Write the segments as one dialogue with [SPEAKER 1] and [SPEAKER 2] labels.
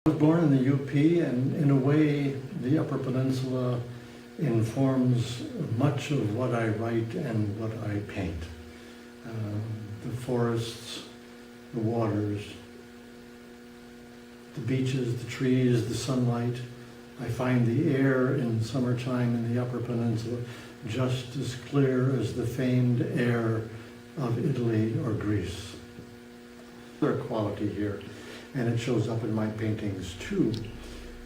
[SPEAKER 1] I was born in the UP, and in a way, the Upper Peninsula informs much of what I write and what I paint. The forests, the waters, the beaches, the trees, the sunlight. I find the air in summertime in the Upper Peninsula just as clear as the famed air of Italy or Greece. Another quality here, and it shows up in my paintings too,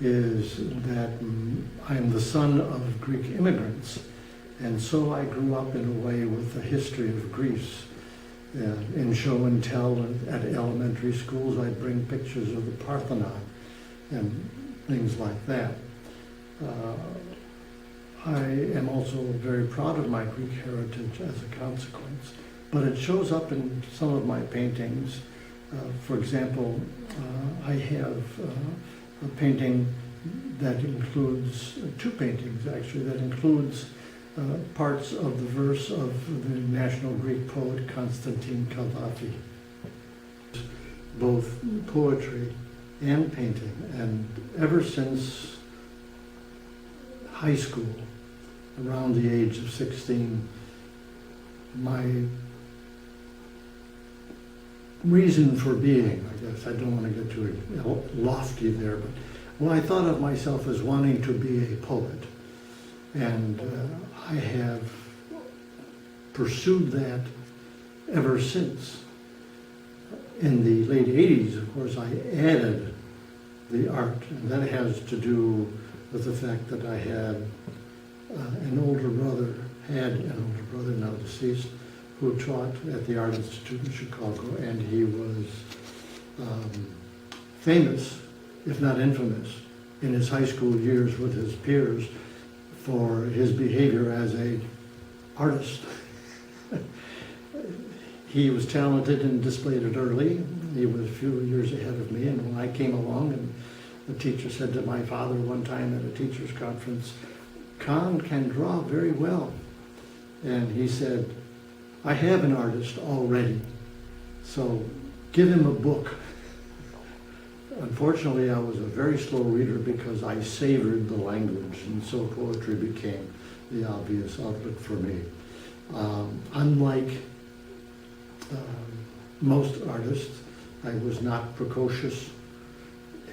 [SPEAKER 1] is that I'm the son of Greek immigrants, and so I grew up in a way with the history of Greece. In show and tell at elementary schools, I'd bring pictures of the Parthenon and things like that. I am also very proud of my Greek heritage as a consequence, but it shows up in some of my paintings. For example, I have a painting that includes, two paintings actually, that includes parts of the verse of the national Greek poet Konstantin Prokos. Both poetry and painting, and ever since high school, around the age of 16, my reason for being, I guess, I don't want to get too lofty there, but well, I thought of myself as wanting to be a poet, and I have pursued that ever since. In the late 80s, of course, I added the art, and that has to do with the fact that I had an older brother, now deceased, who taught at the Art Institute in Chicago, and he was famous, if not infamous, in his high school years with his peers for his behavior as an artist. He was talented and displayed it early. He was a few years ahead of me, and when I came along, and the teacher said to my father one time at a teacher's conference, "Kon can draw very well." And he said, "I have an artist already, so give him a book." Unfortunately, I was a very slow reader because I savored the language, and so poetry became the obvious outlet for me. Unlike most artists, I was not precocious,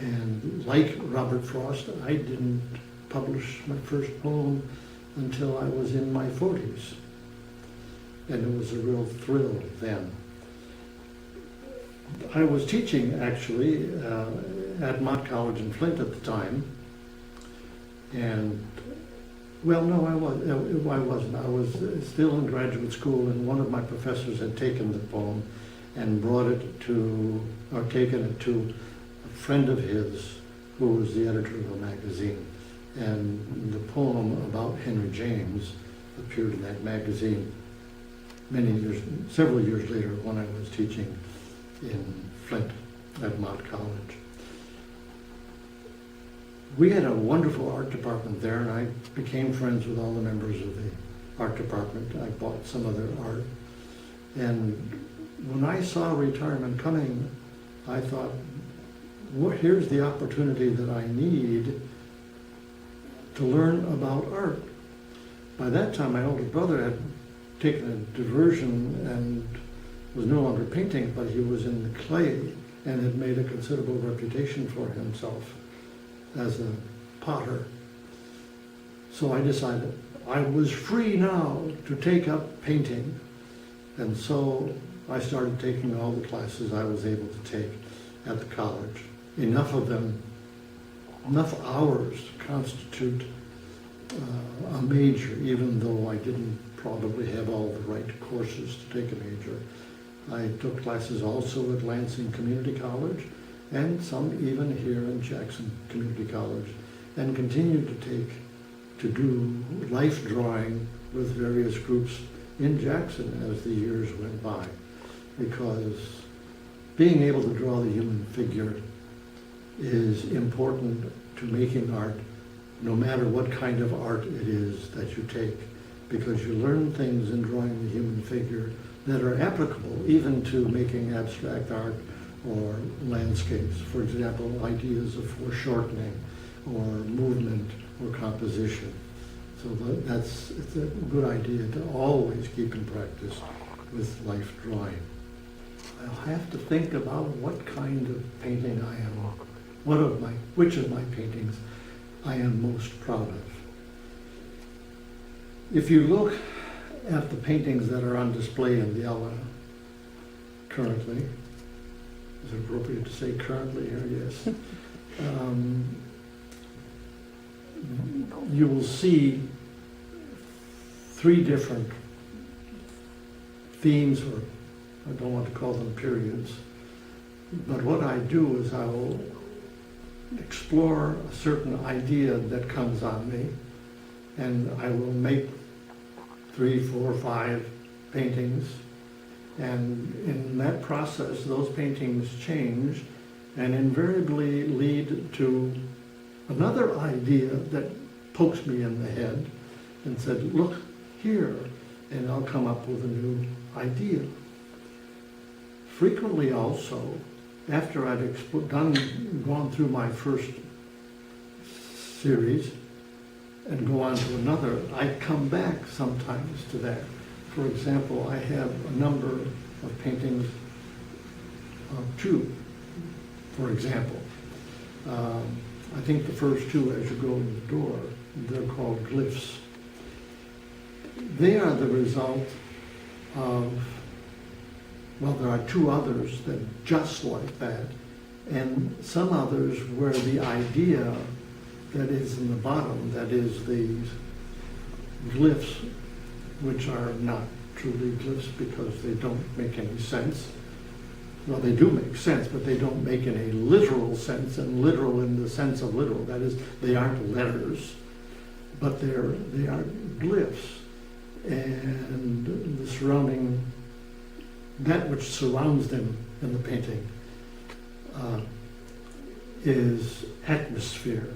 [SPEAKER 1] and like Robert Frost, I didn't publish my first poem until I was in my 40s, and it was a real thrill then. I was teaching actually at Mott College in Flint at the time, and well, no, I wasn't. I was still in graduate school, and one of my professors had taken the poem and brought it to, or taken it to a friend of his who was the editor of a magazine. And the poem about Henry James appeared in that magazine several years later when I was teaching in Flint at Mott College. We had a wonderful art department there, and I became friends with all the members of the art department. I bought some of their art. And when I saw retirement coming, I thought, well, here's the opportunity that I need to learn about art. By that time, my older brother had taken a diversion and was no longer painting, but he was in the clay and had made a considerable reputation for himself as a potter. So I decided I was free now to take up painting, and so I started taking all the classes I was able to take at the college. Enough of them, enough hours to constitute a major, even though I didn't probably have all the right courses to take a major. I took classes also at Lansing Community College, and some even here in Jackson Community College, and continued to do life drawing with various groups in Jackson as the years went by, because being able to draw the human figure is important to making art, no matter what kind of art it is that you take, because you learn things in drawing the human figure that are applicable even to making abstract art or landscapes. For example, ideas of foreshortening or movement or composition. So it's a good idea to always keep in practice with life drawing. I'll have to think about what kind of painting I am, which of my paintings I am most proud of. If you look at the paintings that are on display in the Ella currently, is it appropriate to say currently here? Yes. You will see three different themes, or I don't want to call them periods, but what I do is I will explore a certain idea that comes on me, and I will make 3, 4, 5 paintings, and in that process those paintings change and invariably lead to another idea that pokes me in the head and said, look here, and I'll come up with a new idea. Frequently also, after I've gone through my first series and go on to another, I come back sometimes to that. For example, I have a number of paintings of 2, for example. I think the first 2, as you go in the door, they're called glyphs. They are the result of, well, there are 2 others that just like that, and some others where the idea that is in the bottom, that is these glyphs, which are not truly glyphs because they don't make any sense. Well, they do make sense, but they don't make in a literal sense, and literal in the sense of literal. That is, they aren't letters, but they are glyphs. And the surrounding, that which surrounds them in the painting is atmosphere.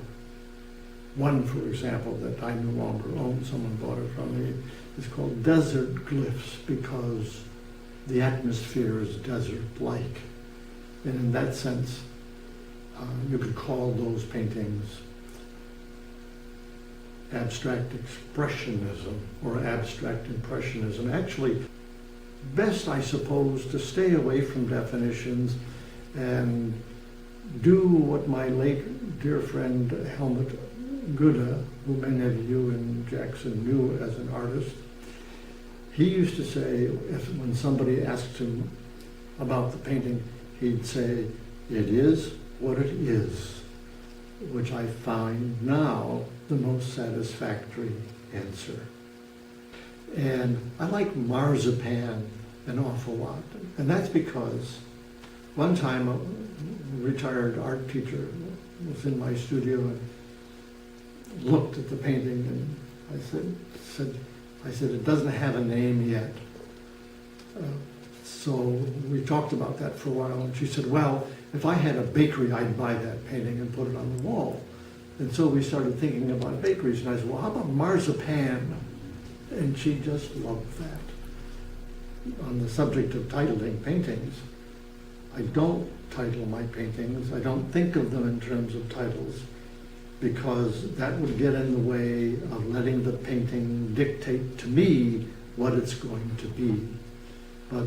[SPEAKER 1] One, for example, that I no longer own, someone bought it from me, is called desert glyphs because the atmosphere is desert-like. And in that sense, you could call those paintings abstract expressionism or abstract impressionism. Actually, best, I suppose, to stay away from definitions and do what my late dear friend Helmut Goede, who many of you in Jackson knew as an artist, he used to say, when somebody asked him about the painting, he'd say, "It is what it is," which I find now the most satisfactory answer. And I like marzipan an awful lot, and that's because one time a retired art teacher was in my studio and looked at the painting, and I said, "It doesn't have a name yet." So we talked about that for a while, and she said, "Well, if I had a bakery, I'd buy that painting and put it on the wall." And so we started thinking about bakeries, and I said, "Well, how about marzipan?" And she just loved that. On the subject of titling paintings, I don't title my paintings. I don't think of them in terms of titles, because that would get in the way of letting the painting dictate to me what it's going to be. But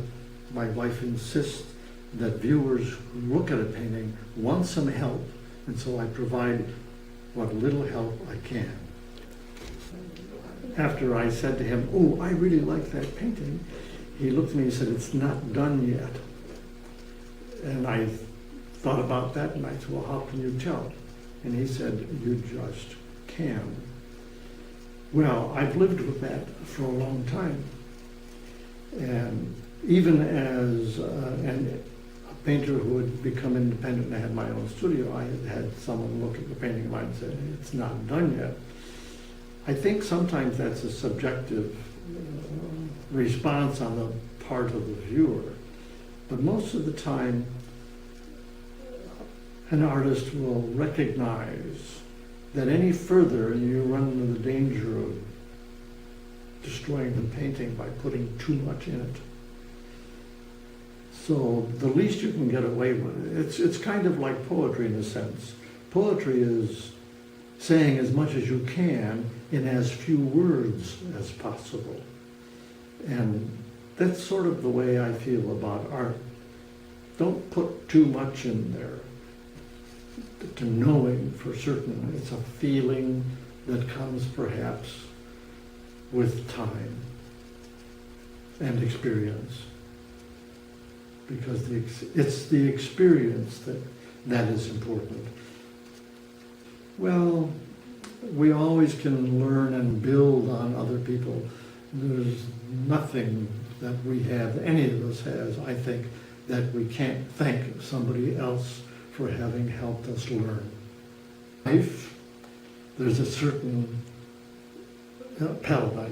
[SPEAKER 1] my wife insists that viewers who look at a painting want some help, and so I provide what little help I can. After I said to him, "Oh, I really like that painting," he looked at me and said, "It's not done yet." And I thought about that, and I said, "Well, how can you tell?" And he said, "You just can." Well, I've lived with that for a long time. And even as a painter who had become independent and I had my own studio, I had someone look at the painting of mine and say, "It's not done yet." I think sometimes that's a subjective response on the part of the viewer. But most of the time, an artist will recognize that any further you run into the danger of destroying the painting by putting too much in it. So the least you can get away with, it's kind of like poetry in a sense. Poetry is saying as much as you can in as few words as possible. And that's sort of the way I feel about art. Don't put too much in there to knowing for certain. It's a feeling that comes perhaps with time and experience. Because it's the experience that is important. Well, we always can learn and build on other people. There's nothing that we have, any of us has, I think, that we can't thank somebody else for having helped us learn. Life, there's a certain palette knife,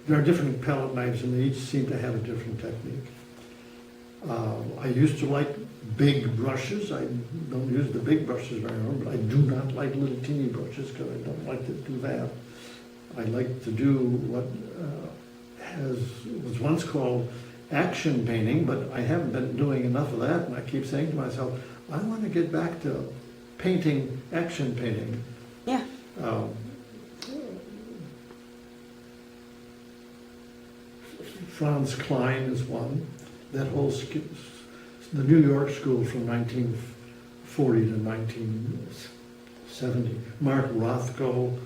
[SPEAKER 1] there are different palette knives and they each seem to have a different technique. I used to like big brushes. I don't use the big brushes very often, but I do not like little teeny brushes because I don't like to do that. I like to do what was once called action painting, but I haven't been doing enough of that, and I keep saying to myself, I want to get back to painting, action painting.
[SPEAKER 2] Yeah.
[SPEAKER 1] Franz Klein is one. That whole, the New York school from 1940 to 1970. Mark Rothko,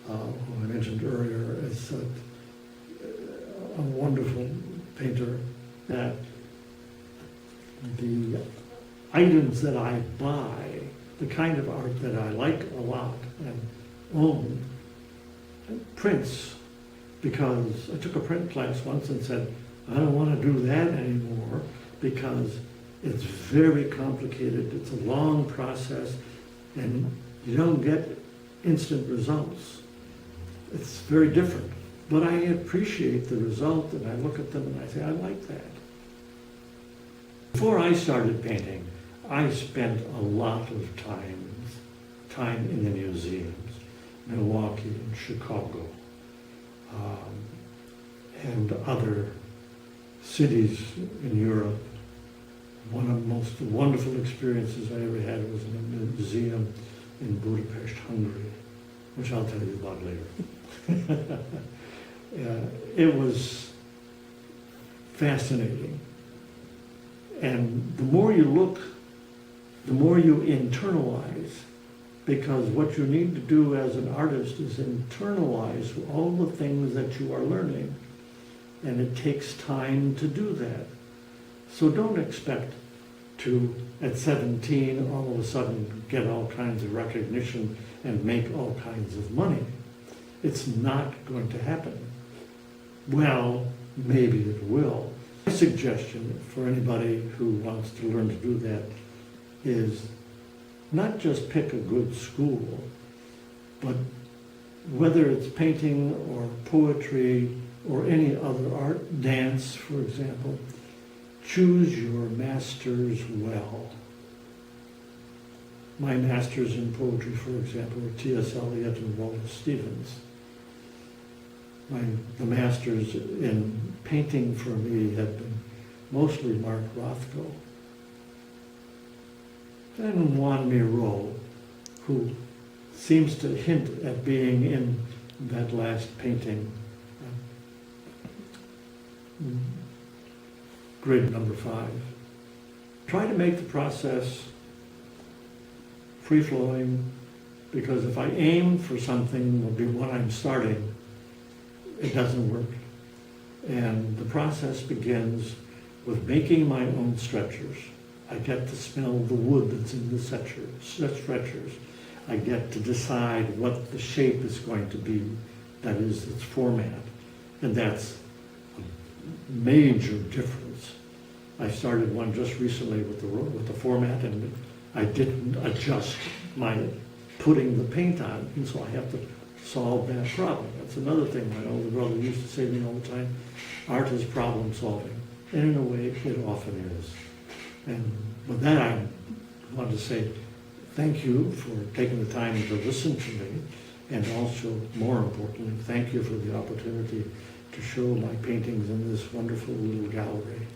[SPEAKER 1] who I mentioned earlier, is a wonderful painter. That the items that I buy, the kind of art that I like a lot and own, prints, because I took a print class once and said, I don't want to do that anymore because it's very complicated, it's a long process, and you don't get instant results. It's very different. But I appreciate the result, and I look at them and I say, I like that. Before I started painting, I spent a lot of time in the museums, Milwaukee and Chicago, and other cities in Europe. One of the most wonderful experiences I ever had was in a museum in Budapest, Hungary, which I'll tell you about later. It was fascinating. And the more you look, the more you internalize, because what you need to do as an artist is internalize all the things that you are learning. And it takes time to do that. So don't expect to, at 17, all of a sudden get all kinds of recognition and make all kinds of money. It's not going to happen. Well, maybe it will. My suggestion for anybody who wants to learn to do that is not just pick a good school, but whether it's painting or poetry or any other art, dance, for example, choose your masters well. My masters in poetry, for example, were T.S. Eliot and Wallace Stevens. The masters in painting for me have been mostly Mark Rothko. And Juan Miro, who seems to hint at being in that last painting, grid number 5. Try to make the process free-flowing, because if I aim for something, will be what I'm starting, it doesn't work. And the process begins with making my own stretchers. I get to smell the wood that's in the stretchers. I get to decide what the shape is going to be, that is, its format. And that's a major difference. I started one just recently with the format, and I didn't adjust my putting the paint on, and so I have to solve that problem. That's another thing my older brother used to say to me all the time, art is problem solving. And in a way, it often is. And with that, I want to say thank you for taking the time to listen to me, and also, more importantly, thank you for the opportunity to show my paintings in this wonderful little gallery.